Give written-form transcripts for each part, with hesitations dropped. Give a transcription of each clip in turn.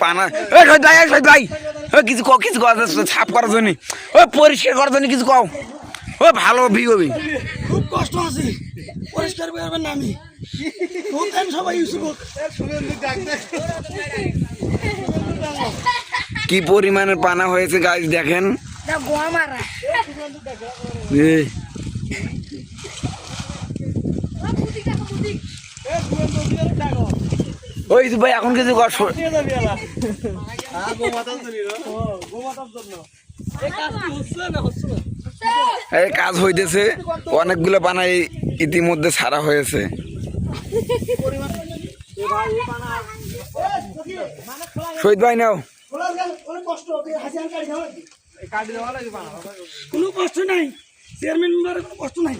পানা ভাই কিছু কিছু ছাপ করার জন্য পরিষ্কার করার জন্য কিছু কও ভালো বিগবি খুব কষ্ট আছে পরিষ্কার করবেন না আমি সবাই কি পরিমাণের পানা হয়েছে গাছ দেখেন ওই ভাই এখন কিছু কাজ হইতেছে অনেকগুলো পানা ইতিমধ্যে ছাড়া হয়েছে শহীদ ভাই নাও কোনো কষ্ট নাই চেয়ারম্যান কষ্ট নাই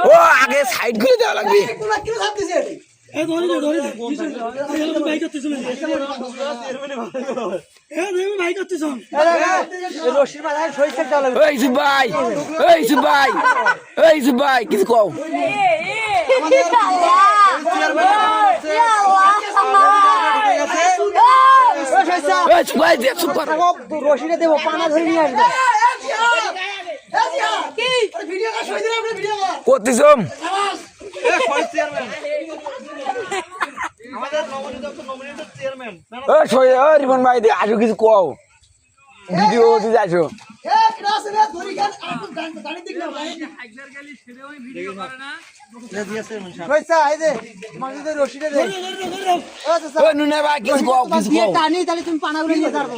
ও আগে সাইড করে দেওয়া লাগবে ভাই কিছু কও রশিটা দেবো পানা ধরে নিয়ে আসবে করতেছম রিপন ভাই আসো কিছু কও ভিডিও দিতে আসো তুমি পানাগুলো নিয়ে যাবো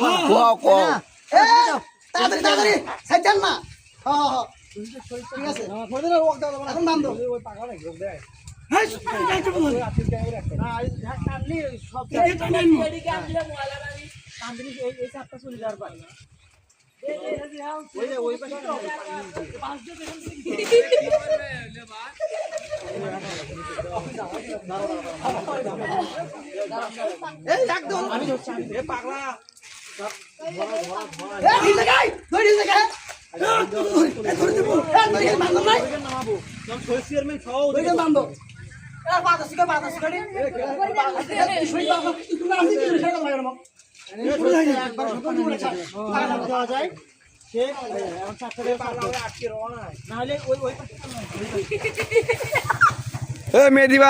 না ঠিক আছে এখন বান্ধব মেদিবা